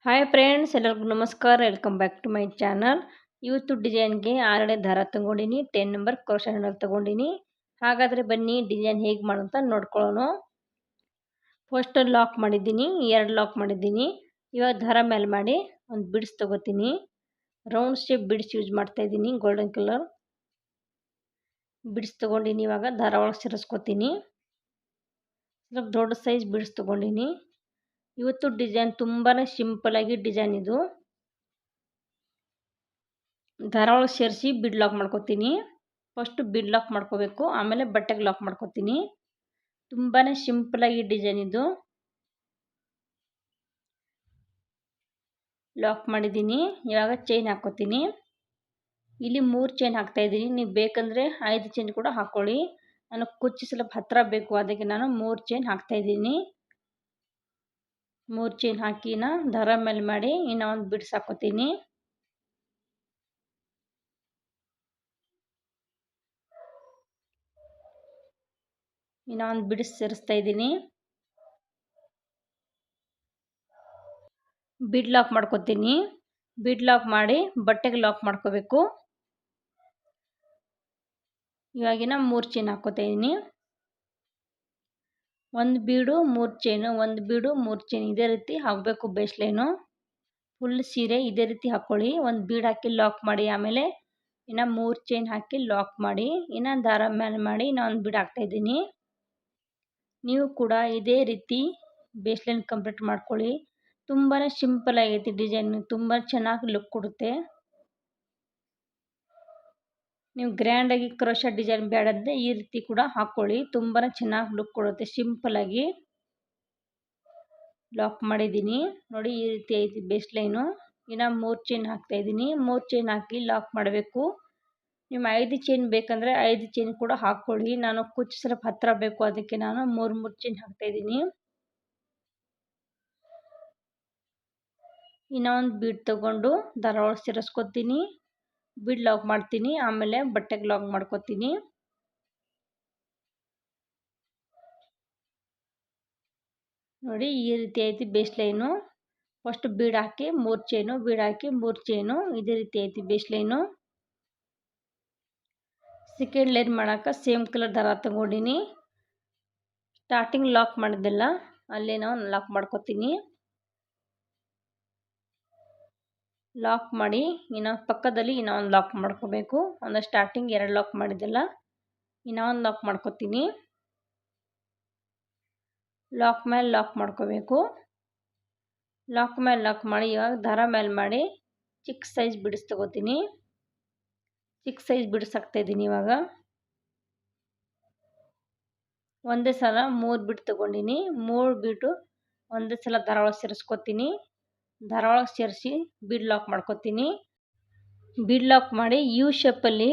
Hi friends, ಎಲ್ಲರಿಗೂ ನಮಸ್ಕಾರ. Welcome back to my channel. ಇವತ್ತು ಡಿಸೈನ್ಗೆ ಆರನೇ ದಾರ ತೊಗೊಂಡಿನಿ, 10 ನಂಬರ್ ಕ್ರೋಶಾ ನೀಡಲ್ ತೊಗೊಂಡಿನಿ. ಹಾಗಾದರೆ ಬನ್ನಿ ಡಿಸೈನ್ ಹೇಗೆ ಮಾಡೋಂತ ನೋಡ್ಕೊಳ್ಳೋಣ. ಫಸ್ಟ್ ಲಾಕ್ ಮಾಡಿದ್ದೀನಿ, 2 ಲಾಕ್ ಮಾಡಿದ್ದೀನಿ. ಇವಾಗ ದಾರ ಮೇಲೆ ಮಾಡಿ ಒಂದು ಬಿಡ್ಸ್ ತೊಗೋತೀನಿ. ರೌಂಡ್ ಶೇಪ್ ಬಿಡ್ಸ್ ಯೂಸ್ ಮಾಡ್ತಾ ಇದ್ದೀನಿ, ಗೋಲ್ಡನ್ ಕಲರ್ ಬಿಡ್ಸ್ ತೊಗೊಂಡಿನಿ. ಇವಾಗ ದಾರ ಒಳಗೆ ಸೇರಿಸ್ಕೊತೀನಿ. ಸ್ವಲ್ಪ ದೊಡ್ಡ ಸೈಜ್ ಬಿಡ್ಸ್ ತೊಗೊಂಡಿನಿ. ಇವತ್ತು ಡಿಸೈನ್ ತುಂಬಾ ಸಿಂಪಲಾಗಿ ಡಿಸೈನ್ ಇದು. ದಾರ ಒಳಗೆ ಸೇರಿಸಿ ಬಿಡ್ ಲಾಕ್ ಮಾಡ್ಕೊತೀನಿ. ಫಸ್ಟ್ ಬಿಡ್ ಲಾಕ್ ಮಾಡ್ಕೋಬೇಕು, ಆಮೇಲೆ ಬಟ್ಟೆಗೆ ಲಾಕ್ ಮಾಡ್ಕೊತೀನಿ. ತುಂಬಾ ಸಿಂಪಲಾಗಿ ಡಿಸೈನ್ ಇದು. ಲಾಕ್ ಮಾಡಿದ್ದೀನಿ. ಇವಾಗ ಚೈನ್ ಹಾಕ್ಕೋತೀನಿ. ಇಲ್ಲಿ 3 ಚೈನ್ ಹಾಕ್ತಾ ಇದ್ದೀನಿ. ನೀವು ಬೇಕಂದರೆ 5 ಚೈನ್ ಕೂಡ ಹಾಕ್ಕೊಳ್ಳಿ. ನಾನು ಕುಚ್ಚು ಸ್ವಲ್ಪ ಹತ್ತಿರ ಬೇಕು, ಅದಕ್ಕೆ ನಾನು 3 ಚೈನ್ ಹಾಕ್ತಾ ಇದ್ದೀನಿ. 3 ಚೈನ್ ಹಾಕಿ ದಾರ ಮೇಲೆ ಮಾಡಿ ಇನ್ನು ಒಂದು ಬಿಡ್ಸ್ ಹಾಕ್ಕೋತೀನಿ. ಇನ್ನು ಒಂದು ಬಿಡ್ಸ್ ಸೇರಿಸ್ತಾ ಇದ್ದೀನಿ. ಬಿಡ್ ಲಾಕ್ ಮಾಡ್ಕೋತೀನಿ. ಬಿಡ್ ಲಾಕ್ ಮಾಡಿ ಬಟ್ಟೆಗೆ ಲಾಕ್ ಮಾಡ್ಕೋಬೇಕು. ಇವಾಗಿನ 3 ಚೈನ್ ಹಾಕ್ಕೋತಾ ಇದ್ದೀನಿ. ಒಂದು ಬೀಡು 3 ಚೈನು, ಒಂದು ಬೀಡು 3 ಚೈನ್, ಇದೇ ರೀತಿ ಹಾಕಬೇಕು. ಬೇಸ್ ಲೈನು ಫುಲ್ ಸೀರೆ ಇದೇ ರೀತಿ ಹಾಕ್ಕೊಳ್ಳಿ. ಒಂದು ಬೀಡ್ ಹಾಕಿ ಲಾಕ್ ಮಾಡಿ, ಆಮೇಲೆ ಇನ್ನು 3 ಚೈನ್ ಹಾಕಿ ಲಾಕ್ ಮಾಡಿ, ಇನ್ನು ದಾರ ಮೇಲೆ ಮಾಡಿ ಇನ್ನು ಒಂದು ಬೀಡ್ ಹಾಕ್ತಾ ಇದ್ದೀನಿ. ನೀವು ಕೂಡ ಇದೇ ರೀತಿ ಬೇಸ್ ಲೈನ್ ಕಂಪ್ಲೀಟ್ ಮಾಡ್ಕೊಳ್ಳಿ. ತುಂಬಾ ಸಿಂಪಲ್ ಆಗೈತಿ ಡಿಸೈನ್, ತುಂಬ ಚೆನ್ನಾಗಿ ಲುಕ್ ಕೊಡುತ್ತೆ. ನೀವು ಗ್ರ್ಯಾಂಡಾಗಿ ಕ್ರೋಶಾ ಡಿಸೈನ್ ಬೇಡಂದರೆ ಈ ರೀತಿ ಕೂಡ ಹಾಕ್ಕೊಳ್ಳಿ, ತುಂಬಾ ಚೆನ್ನಾಗಿ ಲುಕ್ ಕೊಡುತ್ತೆ. ಸಿಂಪಲಾಗಿ ಲಾಕ್ ಮಾಡಿದ್ದೀನಿ ನೋಡಿ, ಈ ರೀತಿ ಐತಿ ಬೇಸ್ ಲೈನು. ಇನ್ನು 3 ಚೈನ್ ಹಾಕ್ತಾ ಇದ್ದೀನಿ. 3 ಚೈನ್ ಹಾಕಿ ಲಾಕ್ ಮಾಡಬೇಕು. ನಿಮ್ಮ 5 ಚೈನ್ ಬೇಕಂದರೆ 5 ಚೈನ್ ಕೂಡ ಹಾಕ್ಕೊಳ್ಳಿ. ನಾನು ಕುಚ್ಚು ಸ್ವಲ್ಪ ಹತ್ತಿರ ಬೇಕು, ಅದಕ್ಕೆ ನಾನು 3 ಚೈನ್ ಹಾಕ್ತಾ ಇದ್ದೀನಿ. ಇನ್ನು ಒಂದು ಬೀಡ್ ತಗೊಂಡು ದಾರ ಒಳಗೆ ಸೇರಿಸ್ಕೊತೀನಿ. ಬೀಡ್ ಲಾಕ್ ಮಾಡ್ತೀನಿ, ಆಮೇಲೆ ಬಟ್ಟೆಗೆ ಲಾಕ್ ಮಾಡ್ಕೊತೀನಿ. ನೋಡಿ ಈ ರೀತಿ ಐತಿ ಬೇಸ್ ಲೈನು. ಫಸ್ಟ್ ಬೀಡ್ ಹಾಕಿ 3 ಚೈನು, ಬೀಡ್ ಹಾಕಿ 3 ಚೈನು, ಇದೇ ರೀತಿ ಐತಿ ಬೇಸ್ ಲೈನು. ಸೆಕೆಂಡ್ ಲೈನ್ ಮಾಡೋಕೆ ಸೇಮ್ ಕಲರ್ ದಾರ ತಗೊಂಡಿನಿ. ಸ್ಟಾರ್ಟಿಂಗ್ ಲಾಕ್ ಮಾಡಿದ್ದೆಲ್ಲ ಅಲ್ಲೇ ನಾವು ಲಾಕ್ ಮಾಡ್ಕೊತೀನಿ. ಲಾಕ್ ಮಾಡಿ ಇನ್ನು ಪಕ್ಕದಲ್ಲಿ ಇನ್ನೂ ಒಂದು ಲಾಕ್ ಮಾಡ್ಕೋಬೇಕು. ಒಂದು ಸ್ಟಾರ್ಟಿಂಗ್ 2 ಲಾಕ್ ಮಾಡಿದ್ದೆಲ್ಲ ಇನ್ನೂ ಒಂದು ಲಾಕ್ ಮಾಡ್ಕೊತೀನಿ. ಲಾಕ್ ಮೇಲೆ ಲಾಕ್ ಮಾಡ್ಕೋಬೇಕು. ಲಾಕ್ ಮೇಲೆ ಲಾಕ್ ಮಾಡಿ ಇವಾಗ ದಾರ ಮೇಲೆ ಮಾಡಿ ಚಿಕ್ಕ ಸೈಜ್ ಬಿಡಿಸ್ ತಗೋತೀನಿ. ಚಿಕ್ಕ ಸೈಜ್ ಬಿಡಿಸ್ ಹಾಕ್ತಾ ಇದ್ದೀನಿ. ಇವಾಗ ಒಂದೇ ಸಲ 3 ಬಿಟ್ಟು ತಗೊಂಡಿನಿ. 3 ಬಿಟ್ಟು ಒಂದೇ ಸಲ ದಾರ ಒಳಗೆ ಸೇರಿಸ್ಕೊತೀನಿ. ದಾರ ಒಳಗೆ ಸೇರಿಸಿ ಬೀಡ್ ಲಾಕ್ ಮಾಡ್ಕೊತೀನಿ. ಬೀಡ್ ಲಾಕ್ ಮಾಡಿ ಯು ಶೇಪಲ್ಲಿ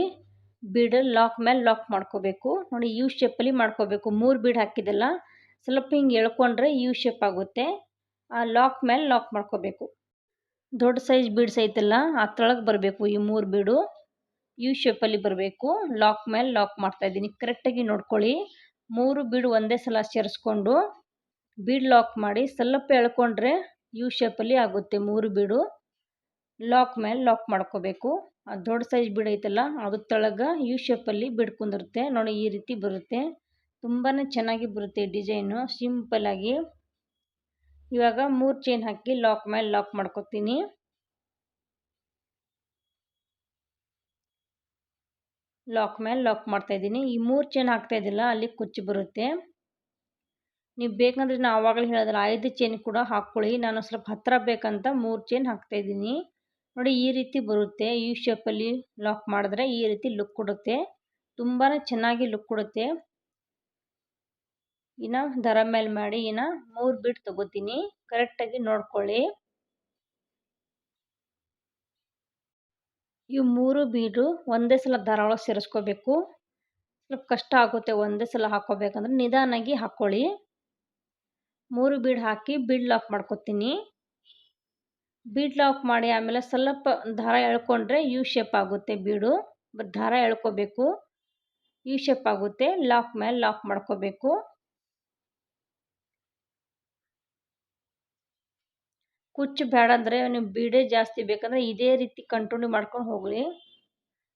ಬೀಡ್ ಲಾಕ್ ಮೇಲೆ ಲಾಕ್ ಮಾಡ್ಕೋಬೇಕು. ನೋಡಿ ಯು ಶೇಪಲ್ಲಿ ಮಾಡ್ಕೋಬೇಕು. 3 ಬೀಡ್ ಹಾಕಿದ್ದೆಲ್ಲ ಸ್ವಲ್ಪ ಹಿಂಗೆ ಎಳ್ಕೊಂಡ್ರೆ ಯು ಶೇಪ್ ಆಗುತ್ತೆ. ಆ ಲಾಕ್ ಮೇಲೆ ಲಾಕ್ ಮಾಡ್ಕೋಬೇಕು. ದೊಡ್ಡ ಸೈಜ್ ಬೀಡ್ಸ್ ಐತಲ್ಲ ಅದ್ರೊಳಗೆ ಬರಬೇಕು. ಈ 3 ಬೀಡು ಯು ಶೇಪಲ್ಲಿ ಬರಬೇಕು. ಲಾಕ್ ಮೇಲೆ ಲಾಕ್ ಮಾಡ್ತಾಯಿದ್ದೀನಿ. ಕರೆಕ್ಟಾಗಿ ನೋಡ್ಕೊಳ್ಳಿ. 3 ಬೀಡು ಒಂದೇ ಸಲ ಸೇರಿಸ್ಕೊಂಡು ಬೀಡ್ ಲಾಕ್ ಮಾಡಿ ಸ್ವಲ್ಪ ಎಳ್ಕೊಂಡ್ರೆ ಯು ಶೇಪಲ್ಲಿ ಆಗುತ್ತೆ. 3 ಬೀಡು ಲಾಕ್ ಮೇಲೆ ಲಾಕ್ ಮಾಡ್ಕೋಬೇಕು. ಆ ದೊಡ್ಡ ಸೈಜ್ ಬೀಡ್ ಐತಲ್ಲ ಅದ್ರ ತಳಗೆ ಯು ಶೇಪಲ್ಲಿ ಬೀಡ್ ಕುಂದಿರುತ್ತೆ. ನೋಡಿ ಈ ರೀತಿ ಬರುತ್ತೆ. ತುಂಬಾ ಚೆನ್ನಾಗಿ ಬರುತ್ತೆ ಡಿಸೈನು, ಸಿಂಪಲಾಗಿ. ಇವಾಗ 3 ಚೈನ್ ಹಾಕಿ ಲಾಕ್ ಮೇಲೆ ಲಾಕ್ ಮಾಡ್ಕೊತೀನಿ. ಲಾಕ್ ಮೇಲೆ ಲಾಕ್ ಮಾಡ್ತಾಯಿದ್ದೀನಿ. ಈ 3 ಚೈನ್ ಹಾಕ್ತಾ ಇದ್ದಿಲ್ಲ, ಅಲ್ಲಿ ಕುಚ್ಚು ಬರುತ್ತೆ. ನೀವು ಬೇಕಂದ್ರೆ ನಾನು ಆವಾಗಲೇ ಹೇಳಿದ್ರೆ 5 ಚೈನ್ ಕೂಡ ಹಾಕ್ಕೊಳ್ಳಿ. ನಾನು ಸ್ವಲ್ಪ ಹತ್ತಿರ ಬೇಕಂತ 3 ಚೈನ್ ಹಾಕ್ತಾಯಿದ್ದೀನಿ. ನೋಡಿ ಈ ರೀತಿ ಬರುತ್ತೆ. ಯು ಶೇಪಲ್ಲಿ ಲಾಕ್ ಮಾಡಿದ್ರೆ ಈ ರೀತಿ ಲುಕ್ ಕೊಡುತ್ತೆ. ತುಂಬಾ ಚೆನ್ನಾಗಿ ಲುಕ್ ಕೊಡುತ್ತೆ. ಇನ್ನು ದಾರ ಮೇಲೆ ಮಾಡಿ ಇನ್ನು 3 ಬೀಡ್ ತಗೋತೀನಿ. ಕರೆಕ್ಟಾಗಿ ನೋಡ್ಕೊಳ್ಳಿ. ಇವು 3 ಬೀಡು ಒಂದೇ ಸಲ ದಾರ ಒಳಗೆ ಸೇರಿಸ್ಕೋಬೇಕು. ಸ್ವಲ್ಪ ಕಷ್ಟ ಆಗುತ್ತೆ ಒಂದೇ ಸಲ ಹಾಕ್ಕೋಬೇಕಂದ್ರೆ, ನಿಧಾನಾಗಿ ಹಾಕ್ಕೊಳ್ಳಿ. 3 ಬೀಡ್ ಹಾಕಿ ಬೀಡ್ ಲಾಕ್ ಮಾಡ್ಕೊತೀನಿ. ಬೀಡ್ ಲಾಕ್ ಮಾಡಿ ಆಮೇಲೆ ಸ್ವಲ್ಪ ದಾರ ಎಳ್ಕೊಂಡ್ರೆ ಯು ಶೇಪ್ ಆಗುತ್ತೆ. ಬೀಡು ದಾರ ಎಳ್ಕೋಬೇಕು, ಯು ಶೇಪ್ ಆಗುತ್ತೆ. ಲಾಕ್ ಮೇಲೆ ಲಾಕ್ ಮಾಡ್ಕೋಬೇಕು. ಕುಚ್ಚು ಬೇಡ ಅಂದರೆ ನೀವು ಬೀಡೇ ಜಾಸ್ತಿ ಬೇಕಂದರೆ ಇದೇ ರೀತಿ ಕಂಟಿನ್ಯೂ ಮಾಡ್ಕೊಂಡು ಹೋಗ್ರಿ.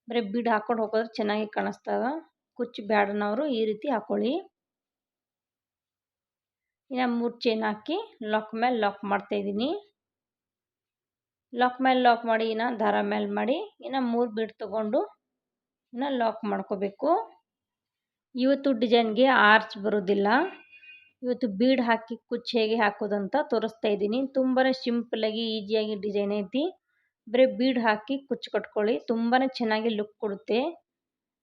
ಬರೀ ಬೀಡ್ ಹಾಕ್ಕೊಂಡು ಹೋಗೋದ್ರೆ ಚೆನ್ನಾಗಿ ಕಾಣಿಸ್ತವೆ. ಕುಚ್ಚು ಬೇಡನವರು ಈ ರೀತಿ ಹಾಕ್ಕೊಳ್ಳಿ. ಇನ್ನು 3 ಚೈನ್ ಹಾಕಿ ಲಾಕ್ ಮೇಲೆ ಲಾಕ್ ಮಾಡ್ತಾಯಿದ್ದೀನಿ. ಲಾಕ್ ಮೇಲೆ ಲಾಕ್ ಮಾಡಿ ಇನ್ನು ದಾರ ಮೇಲೆ ಮಾಡಿ ಇನ್ನು 3 ಬೀಡ್ ತೊಗೊಂಡು ಇನ್ನು ಲಾಕ್ ಮಾಡ್ಕೋಬೇಕು. ಇವತ್ತು ಡಿಸೈನ್ಗೆ ಆರ್ಚ್ ಬರೋದಿಲ್ಲ. ಇವತ್ತು ಬೀಡ್ ಹಾಕಿ ಕುಚ್ಚು ಹೇಗೆ ಹಾಕೋದಂತ ತೋರಿಸ್ತಾ ಇದ್ದೀನಿ. ತುಂಬಾ ಸಿಂಪಲ್ಲಾಗಿ ಈಸಿಯಾಗಿ ಡಿಸೈನ್ ಐತಿ. ಬರೀ ಬೀಡ್ ಹಾಕಿ ಕುಚ್ಚು ಕಟ್ಕೊಳ್ಳಿ, ತುಂಬಾ ಚೆನ್ನಾಗಿ ಲುಕ್ ಕೊಡುತ್ತೆ.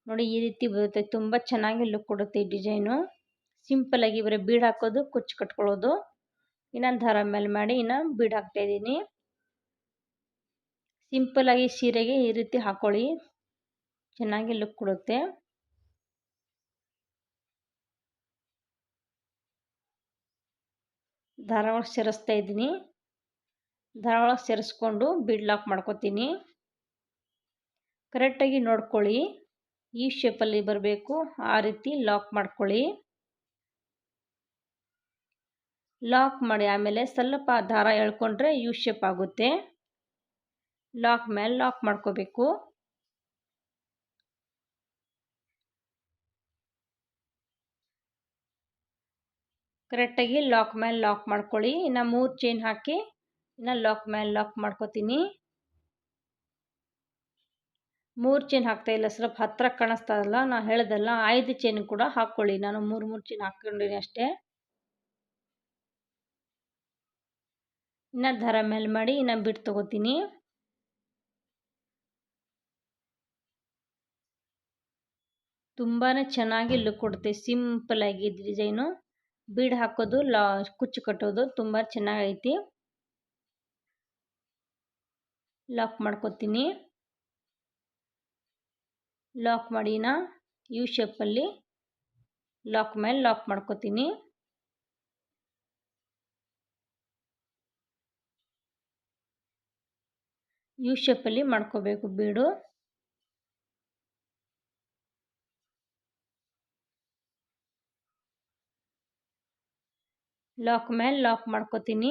ನೋಡಿ ಈ ರೀತಿ ಬರುತ್ತೆ, ತುಂಬ ಚೆನ್ನಾಗಿ ಲುಕ್ ಕೊಡುತ್ತೆ ಈ ಡಿಸೈನು. ಸಿಂಪಲ್ಲಾಗಿ ಬರೀ ಬೀಡ್ ಹಾಕೋದು, ಕುಚ್ಚು ಕಟ್ಕೊಳ್ಳೋದು. ಇನ್ನು ದಾರ ಮೇಲೆ ಮಾಡಿ ಇನ್ನು ಬೀಡ್ ಹಾಕ್ತಾಯಿದ್ದೀನಿ. ಸಿಂಪಲ್ಲಾಗಿ ಸೀರೆಗೆ ಈ ರೀತಿ ಹಾಕ್ಕೊಳ್ಳಿ, ಚೆನ್ನಾಗಿ ಲುಕ್ ಕೊಡುತ್ತೆ. ದಾರ ಒಳಗೆ ಸೇರಿಸ್ತಾ ಇದ್ದೀನಿ. ದಾರ ಒಳಗೆ ಸೇರಿಸ್ಕೊಂಡು ಬೀಡ್ ಲಾಕ್ ಮಾಡ್ಕೊತೀನಿ. ಕರೆಕ್ಟಾಗಿ ನೋಡ್ಕೊಳ್ಳಿ, ಈ ಶೇಪಲ್ಲಿ ಬರಬೇಕು, ಆ ರೀತಿ ಲಾಕ್ ಮಾಡ್ಕೊಳ್ಳಿ. ಲಾಕ್ ಮಾಡಿ ಆಮೇಲೆ ಸ್ವಲ್ಪ ದಾರ ಎಳ್ಕೊಂಡ್ರೆ ಯು ಶೇಪ್ ಆಗುತ್ತೆ. ಲಾಕ್ ಮೇಲೆ ಲಾಕ್ ಮಾಡ್ಕೋಬೇಕು. ಕರೆಕ್ಟಾಗಿ ಲಾಕ್ ಮೇಲೆ ಲಾಕ್ ಮಾಡ್ಕೊಳ್ಳಿ. ಇನ್ನು 3 ಚೈನ್ ಹಾಕಿ ಇನ್ನು ಲಾಕ್ ಮೇಲೆ ಲಾಕ್ ಮಾಡ್ಕೋತೀನಿ. 3 ಚೈನ್ ಹಾಕ್ತಾ ಇಲ್ಲ, ಸ್ವಲ್ಪ ಹತ್ತಿರ ಕಾಣಿಸ್ತಾ ಇಲ್ಲ. ನಾನು ಹೇಳ್ದಲ್ಲ 5 ಚೈನ್ ಕೂಡ ಹಾಕ್ಕೊಳ್ಳಿ. ನಾನು 3 ಚೈನ್ ಹಾಕ್ಕೊಂಡಿನಿ ಅಷ್ಟೇ. ಇನ್ನು ದಾರ ಮೇಲೆ ಮಾಡಿ ಇನ್ನು ಬಿಟ್ಟು ತಗೋತೀನಿ. ತುಂಬಾ ಚೆನ್ನಾಗಿ ಲುಕ್ ಕೊಡುತ್ತೆ. ಸಿಂಪಲ್ಲಾಗಿ ಡಿಸೈನು. ಬೀಡ್ ಹಾಕೋದು, ಕುಚ್ಚು ಕಟ್ಟೋದು ತುಂಬ ಚೆನ್ನಾಗೈತಿ. ಲಾಕ್ ಮಾಡ್ಕೋತೀನಿ. ಲಾಕ್ ಮಾಡಿನ ಯು ಶೇಪಲ್ಲಿ ಲಾಕ್ ಮೇಲೆ ಲಾಕ್ ಮಾಡ್ಕೋತೀನಿ. ಯು ಶೇಪಲ್ಲಿ ಮಾಡ್ಕೋಬೇಕು ಬೀಡು. ಲಾಕ್ ಮೇಲೆ ಲಾಕ್ ಮಾಡ್ಕೋತೀನಿ.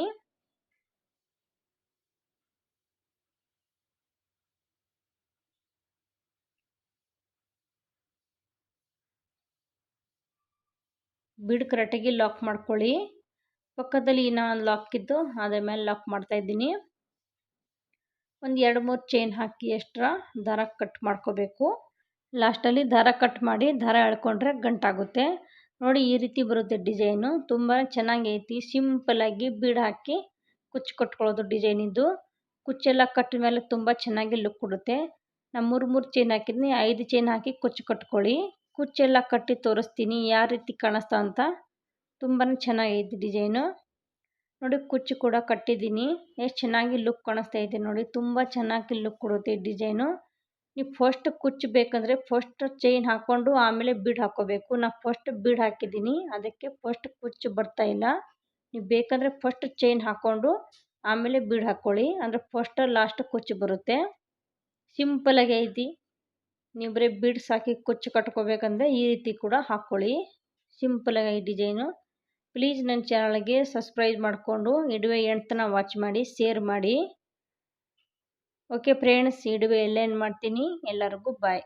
ಬೀಡ್ ಕರೆಕ್ಟಾಗಿ ಲಾಕ್ ಮಾಡ್ಕೊಳ್ಳಿ. ಪಕ್ಕದಲ್ಲಿ ಇನ್ನೊಂದು ಲಾಕ್ ಇದ್ದು ಅದ್ರ ಮೇಲೆ ಲಾಕ್ ಮಾಡ್ತಾ ಇದ್ದೀನಿ. ಒಂದು 2-3 ಚೈನ್ ಹಾಕಿ ಎಕ್ಸ್ಟ್ರಾ ದಾರ ಕಟ್ ಮಾಡ್ಕೋಬೇಕು. ಲಾಸ್ಟಲ್ಲಿ ದಾರ ಕಟ್ ಮಾಡಿ ದಾರ ಎಳ್ಕೊಂಡ್ರೆ ಗಂಟಾಗುತ್ತೆ. ನೋಡಿ ಈ ರೀತಿ ಬರುತ್ತೆ ಡಿಸೈನು. ತುಂಬ ಚೆನ್ನಾಗೈತಿ. ಸಿಂಪಲ್ಲಾಗಿ ಬೀಡ್ ಹಾಕಿ ಕುಚ್ಚು ಕಟ್ಕೊಳ್ಳೋದು ಡಿಸೈನ್ ಇದು. ಕುಚ್ಚೆಲ್ಲ ಕಟ್ಟಿದ ಮೇಲೆ ತುಂಬ ಚೆನ್ನಾಗಿ ಲುಕ್ ಕೊಡುತ್ತೆ. ನಾನು 3 ಚೈನ್ ಹಾಕಿದ್ದೀನಿ, 5 ಚೈನ್ ಹಾಕಿ ಕುಚ್ಚು ಕಟ್ಕೊಳ್ಳಿ. ಕುಚ್ಚೆಲ್ಲ ಕಟ್ಟಿ ತೋರಿಸ್ತೀನಿ ಯಾವ ರೀತಿ ಕಾಣಿಸ್ತಾ ಅಂತ. ತುಂಬಾ ಚೆನ್ನಾಗೈತಿ ಡಿಸೈನು. ನೋಡಿ ಕುಚ್ಚು ಕೂಡ ಕಟ್ಟಿದ್ದೀನಿ, ಎಷ್ಟು ಚೆನ್ನಾಗಿ ಲುಕ್ ಕಾಣಿಸ್ತಾ ಇದೆ ನೋಡಿ. ತುಂಬ ಚೆನ್ನಾಗಿ ಲುಕ್ ಕೊಡುತ್ತೆ ಈ ಡಿಸೈನು. ನೀವು ಫಸ್ಟ್ ಕುಚ್ಚು ಬೇಕಂದರೆ ಫಸ್ಟ್ ಚೈನ್ ಹಾಕ್ಕೊಂಡು ಆಮೇಲೆ ಬೀಡ್ ಹಾಕ್ಕೋಬೇಕು. ನಾನು ಫಸ್ಟ್ ಬೀಡ್ ಹಾಕಿದ್ದೀನಿ, ಅದಕ್ಕೆ ಫಸ್ಟ್ ಕುಚ್ಚು ಬರ್ತಾ ಇಲ್ಲ. ನೀವು ಬೇಕಂದರೆ ಫಸ್ಟ್ ಚೈನ್ ಹಾಕ್ಕೊಂಡು ಆಮೇಲೆ ಬೀಡ್ ಹಾಕ್ಕೊಳ್ಳಿ, ಅಂದರೆ ಫಸ್ಟ್ ಲಾಸ್ಟ್ ಕುಚ್ಚು ಬರುತ್ತೆ. ಸಿಂಪಲ್ಲಾಗಿ ಐತಿ. ನೀವು ಬರೀ ಬೀಡ್ಸ್ ಹಾಕಿ ಕುಚ್ಚು ಕಟ್ಕೋಬೇಕಂದ್ರೆ ಈ ರೀತಿ ಕೂಡ ಹಾಕ್ಕೊಳ್ಳಿ. ಸಿಂಪಲ್ಲಾಗಿ ಈ ಡಿಸೈನು. ಪ್ಲೀಸ್ ನನ್ನ ಚಾನಲ್ಗೆ ಸಬ್ಸ್ಕ್ರೈಬ್ ಮಾಡಿಕೊಂಡು ವಿಡಿಯೋ ಎಂಡ್ ತನಕ ವಾಚ್ ಮಾಡಿ, ಶೇರ್ ಮಾಡಿ. ಓಕೆ ಫ್ರೆಂಡ್ಸ್, ವಿಡಿಯೋ ಎಲ್ಲೇನು ಮಾಡ್ತೀನಿ. ಎಲ್ಲರಿಗೂ ಬಾಯ್.